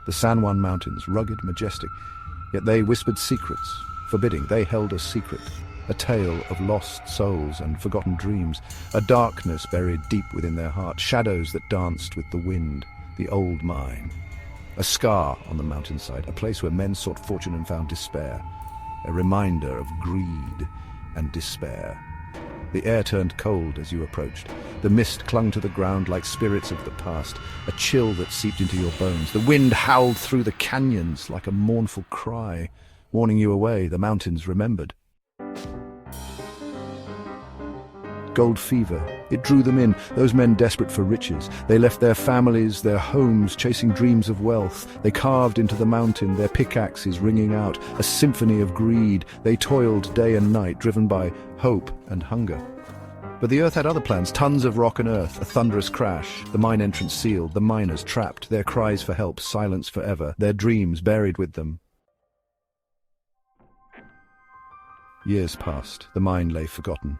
The San Juan Mountains, rugged, majestic, yet they whispered secrets, forbidding. They held a secret, a tale of lost souls and forgotten dreams, a darkness buried deep within their heart, shadows that danced with the wind, the old mine. A scar on the mountainside, a place where men sought fortune and found despair, a reminder of greed and despair. The air turned cold as you approached. The mist clung to the ground like spirits of the past, a chill that seeped into your bones. The wind howled through the canyons like a mournful cry, warning you away. The mountains remembered. Gold fever, it drew them in, those men desperate for riches. They left their families, their homes, chasing dreams of wealth. They carved into the mountain, their pickaxes ringing out, a symphony of greed. They toiled day and night, driven by hope and hunger. But the earth had other plans, tons of rock and earth, a thunderous crash, the mine entrance sealed, the miners trapped, their cries for help silenced forever, their dreams buried with them. Years passed, the mine lay forgotten.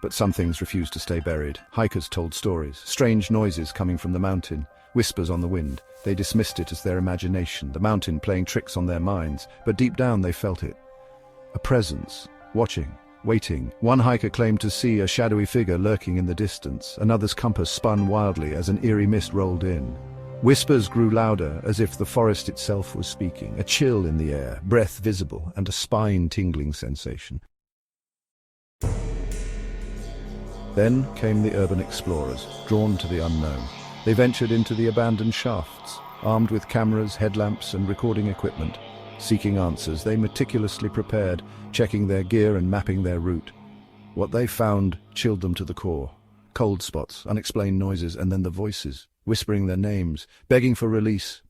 But some things refused to stay buried. Hikers told stories, strange noises coming from the mountain, whispers on the wind. They dismissed it as their imagination, the mountain playing tricks on their minds, but deep down they felt it. A presence, watching, waiting. One hiker claimed to see a shadowy figure lurking in the distance. Another's compass spun wildly as an eerie mist rolled in. Whispers grew louder, as if the forest itself was speaking. A chill in the air, breath visible, and a spine-tingling sensation. Then came the urban explorers, drawn to the unknown. They ventured into the abandoned shafts, armed with cameras, headlamps, and recording equipment. Seeking answers, they meticulously prepared, checking their gear and mapping their route. What they found chilled them to the core. Cold spots, unexplained noises, and then the voices, whispering their names, begging for release.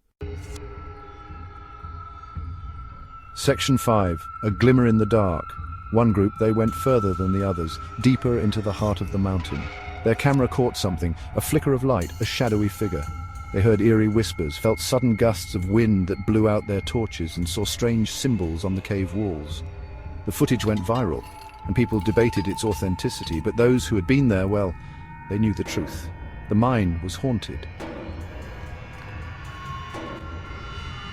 Section 5, a glimmer in the dark. One group, they went further than the others, deeper into the heart of the mountain. Their camera caught something, a flicker of light, a shadowy figure. They heard eerie whispers, felt sudden gusts of wind that blew out their torches, and saw strange symbols on the cave walls. The footage went viral, and people debated its authenticity, but those who had been there, well, they knew the truth. The mine was haunted.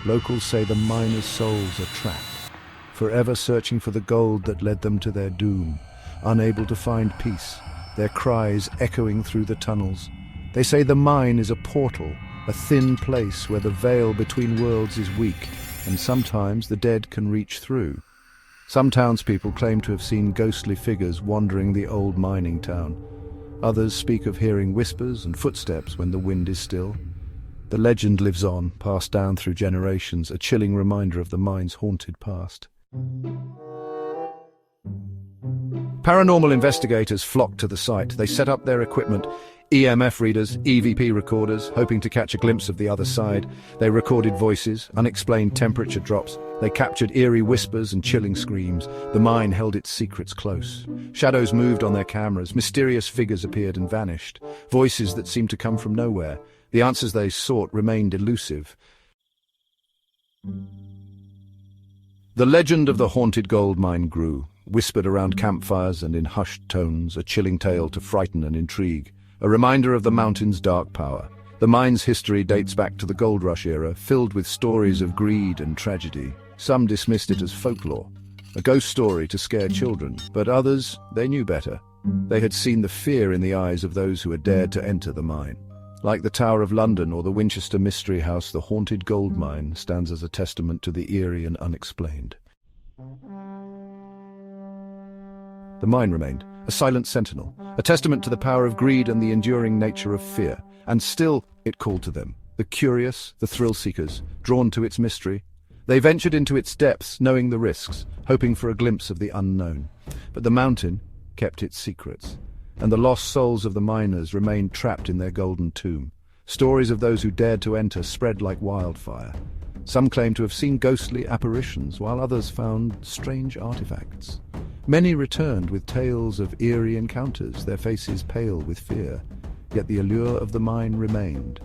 Locals say the miners' souls are trapped, forever searching for the gold that led them to their doom, unable to find peace, their cries echoing through the tunnels. They say the mine is a portal, a thin place where the veil between worlds is weak, and sometimes the dead can reach through. Some townspeople claim to have seen ghostly figures wandering the old mining town. Others speak of hearing whispers and footsteps when the wind is still. The legend lives on, passed down through generations, a chilling reminder of the mine's haunted past. Paranormal investigators flocked to the site. They set up their equipment, EMF readers, EVP recorders, hoping to catch a glimpse of the other side. They recorded voices, unexplained temperature drops. They captured eerie whispers and chilling screams. The mine held its secrets close. Shadows moved on their cameras. Mysterious figures appeared and vanished. Voices that seemed to come from nowhere. The answers they sought remained elusive. The legend of the haunted gold mine grew, whispered around campfires and in hushed tones, a chilling tale to frighten and intrigue, a reminder of the mountain's dark power. The mine's history dates back to the gold rush era, filled with stories of greed and tragedy. Some dismissed it as folklore, a ghost story to scare children, but others, they knew better. They had seen the fear in the eyes of those who had dared to enter the mine. Like the Tower of London or the Winchester Mystery House, the haunted gold mine stands as a testament to the eerie and unexplained. The mine remained, a silent sentinel, a testament to the power of greed and the enduring nature of fear. And still, it called to them, the curious, the thrill-seekers, drawn to its mystery. They ventured into its depths, knowing the risks, hoping for a glimpse of the unknown. But the mountain kept its secrets, and the lost souls of the miners remained trapped in their golden tomb. Stories of those who dared to enter spread like wildfire. Some claimed to have seen ghostly apparitions, while others found strange artifacts. Many returned with tales of eerie encounters, their faces pale with fear. Yet the allure of the mine remained,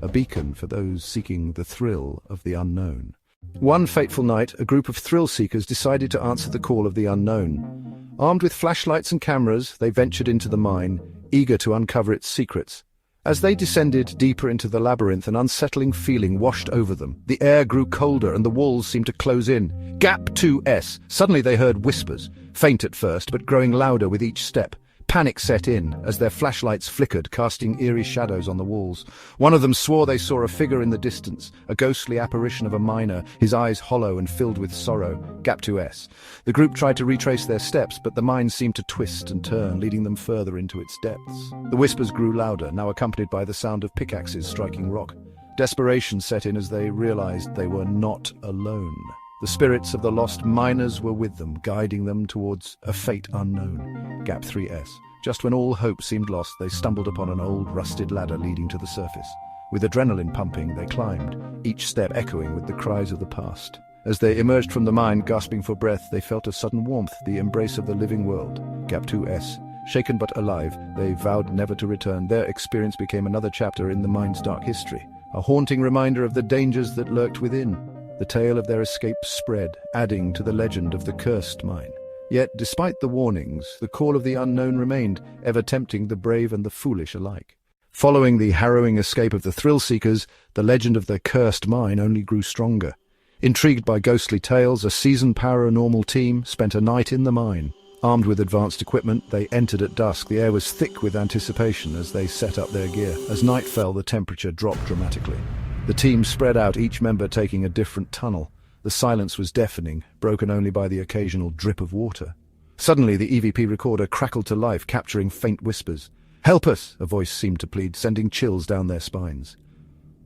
a beacon for those seeking the thrill of the unknown. One fateful night, a group of thrill-seekers decided to answer the call of the unknown. Armed with flashlights and cameras, they ventured into the mine, eager to uncover its secrets. As they descended deeper into the labyrinth, an unsettling feeling washed over them. The air grew colder and the walls seemed to close in. Gap 2S. Suddenly they heard whispers, faint at first but growing louder with each step. Panic set in as their flashlights flickered, casting eerie shadows on the walls. One of them swore they saw a figure in the distance, a ghostly apparition of a miner, his eyes hollow and filled with sorrow. Gap 2S. The group tried to retrace their steps, but the mine seemed to twist and turn, leading them further into its depths. The whispers grew louder, now accompanied by the sound of pickaxes striking rock. Desperation set in as they realized they were not alone. The spirits of the lost miners were with them, guiding them towards a fate unknown. Gap 3S. Just when all hope seemed lost, they stumbled upon an old, rusted ladder leading to the surface. With adrenaline pumping, they climbed, each step echoing with the cries of the past. As they emerged from the mine, gasping for breath, they felt a sudden warmth, the embrace of the living world. Gap 2S. Shaken but alive, they vowed never to return. Their experience became another chapter in the mine's dark history, a haunting reminder of the dangers that lurked within. The tale of their escape spread, adding to the legend of the cursed mine. Yet, despite the warnings, the call of the unknown remained, ever tempting the brave and the foolish alike. Following the harrowing escape of the thrill-seekers, the legend of the cursed mine only grew stronger. Intrigued by ghostly tales, a seasoned paranormal team spent a night in the mine. Armed with advanced equipment, they entered at dusk. The air was thick with anticipation as they set up their gear. As night fell, the temperature dropped dramatically. The team spread out, each member taking a different tunnel. The silence was deafening, broken only by the occasional drip of water. Suddenly, the EVP recorder crackled to life, capturing faint whispers. "Help us!" a voice seemed to plead, sending chills down their spines.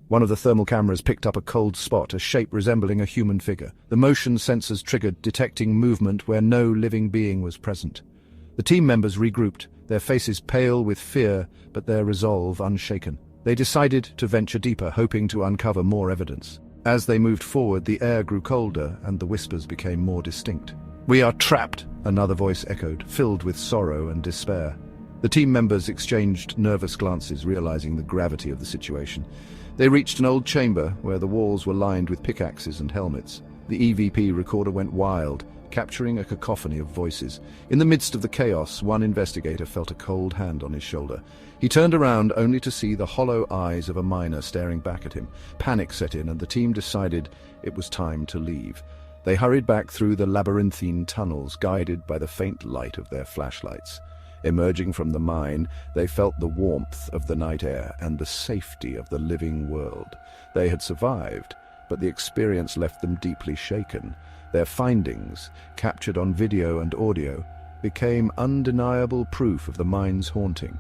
One of the thermal cameras picked up a cold spot, a shape resembling a human figure. The motion sensors triggered, detecting movement where no living being was present. The team members regrouped, their faces pale with fear, but their resolve unshaken. They decided to venture deeper, hoping to uncover more evidence. As they moved forward, the air grew colder and the whispers became more distinct. "We are trapped," another voice echoed, filled with sorrow and despair. The team members exchanged nervous glances, realizing the gravity of the situation. They reached an old chamber where the walls were lined with pickaxes and helmets. The EVP recorder went wild, capturing a cacophony of voices. In the midst of the chaos, one investigator felt a cold hand on his shoulder. He turned around only to see the hollow eyes of a miner staring back at him. Panic set in and the team decided it was time to leave. They hurried back through the labyrinthine tunnels, guided by the faint light of their flashlights. Emerging from the mine, they felt the warmth of the night air and the safety of the living world. They had survived, but the experience left them deeply shaken. Their findings, captured on video and audio, became undeniable proof of the mine's haunting.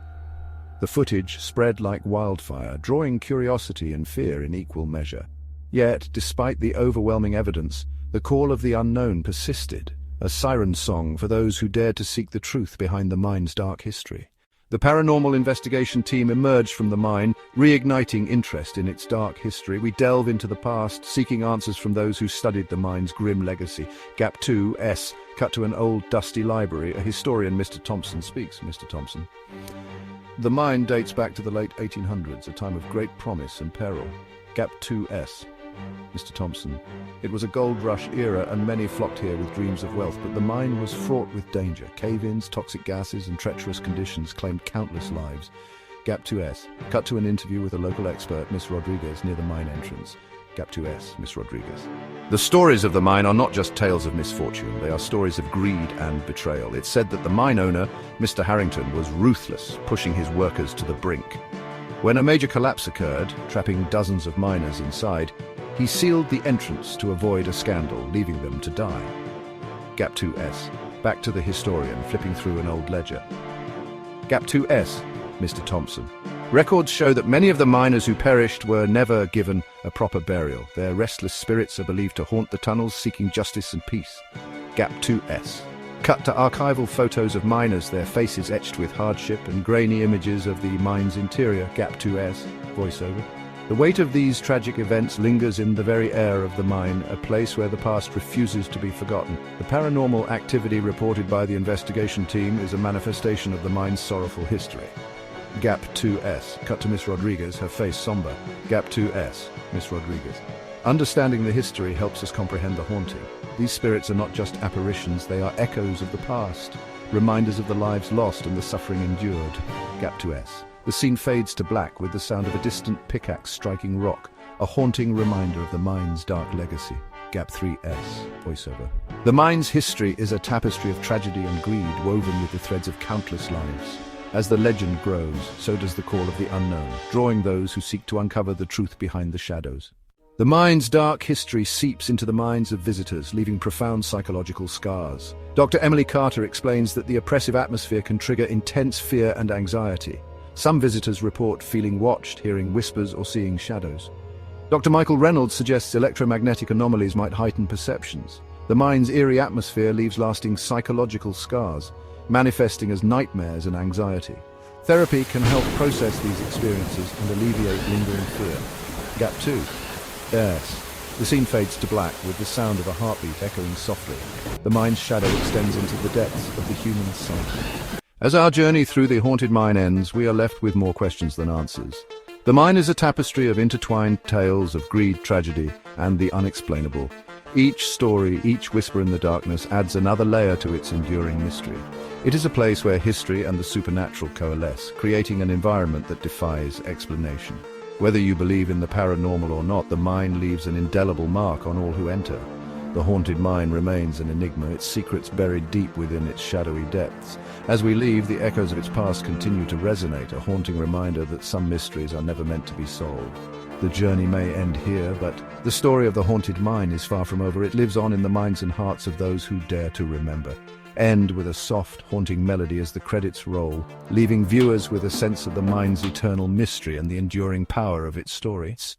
The footage spread like wildfire, drawing curiosity and fear in equal measure. Yet, despite the overwhelming evidence, the call of the unknown persisted, a siren song for those who dared to seek the truth behind the mine's dark history. The paranormal investigation team emerged from the mine, reigniting interest in its dark history. We delve into the past, seeking answers from those who studied the mine's grim legacy. Gap 2S, cut to an old dusty library. A historian, Mr. Thompson, speaks. Mr. Thompson. The mine dates back to the late 1800s, a time of great promise and peril. Gap 2S. Mr. Thompson. It was a gold rush era and many flocked here with dreams of wealth, but the mine was fraught with danger. Cave-ins, toxic gases and treacherous conditions claimed countless lives. Gap 2S. Cut to an interview with a local expert, Miss Rodriguez, near the mine entrance. Gap 2S, Miss Rodriguez. The stories of the mine are not just tales of misfortune, they are stories of greed and betrayal. It's said that the mine owner, Mr. Harrington, was ruthless, pushing his workers to the brink. When a major collapse occurred, trapping dozens of miners inside, he sealed the entrance to avoid a scandal, leaving them to die. Gap 2S. Back to the historian, flipping through an old ledger. Gap 2S, Mr. Thompson. Records show that many of the miners who perished were never given a proper burial. Their restless spirits are believed to haunt the tunnels, seeking justice and peace. Gap 2S. Cut to archival photos of miners, their faces etched with hardship and grainy images of the mine's interior. Gap 2S. Voiceover. The weight of these tragic events lingers in the very air of the mine, a place where the past refuses to be forgotten. The paranormal activity reported by the investigation team is a manifestation of the mine's sorrowful history. Gap 2S. Cut to Miss Rodriguez, her face somber. Gap 2S. Miss Rodriguez. Understanding the history helps us comprehend the haunting. These spirits are not just apparitions, they are echoes of the past, reminders of the lives lost and the suffering endured. Gap 2S. The scene fades to black with the sound of a distant pickaxe striking rock, a haunting reminder of the mine's dark legacy. Gap 3S, voiceover. The mine's history is a tapestry of tragedy and greed woven with the threads of countless lives. As the legend grows, so does the call of the unknown, drawing those who seek to uncover the truth behind the shadows. The mine's dark history seeps into the minds of visitors, leaving profound psychological scars. Dr. Emily Carter explains that the oppressive atmosphere can trigger intense fear and anxiety. Some visitors report feeling watched, hearing whispers, or seeing shadows. Dr. Michael Reynolds suggests electromagnetic anomalies might heighten perceptions. The mine's eerie atmosphere leaves lasting psychological scars, manifesting as nightmares and anxiety. Therapy can help process these experiences and alleviate lingering fear. Gap 2. Yes. The scene fades to black with the sound of a heartbeat echoing softly. The mine's shadow extends into the depths of the human psyche. As our journey through the haunted mine ends, we are left with more questions than answers. The mine is a tapestry of intertwined tales of greed, tragedy, and the unexplainable. Each story, each whisper in the darkness adds another layer to its enduring mystery. It is a place where history and the supernatural coalesce, creating an environment that defies explanation. Whether you believe in the paranormal or not, the mine leaves an indelible mark on all who enter. The haunted mine remains an enigma, its secrets buried deep within its shadowy depths. As we leave, the echoes of its past continue to resonate, a haunting reminder that some mysteries are never meant to be solved. The journey may end here, but the story of the haunted mine is far from over. It lives on in the minds and hearts of those who dare to remember. End with a soft, haunting melody as the credits roll, leaving viewers with a sense of the mine's eternal mystery and the enduring power of its stories.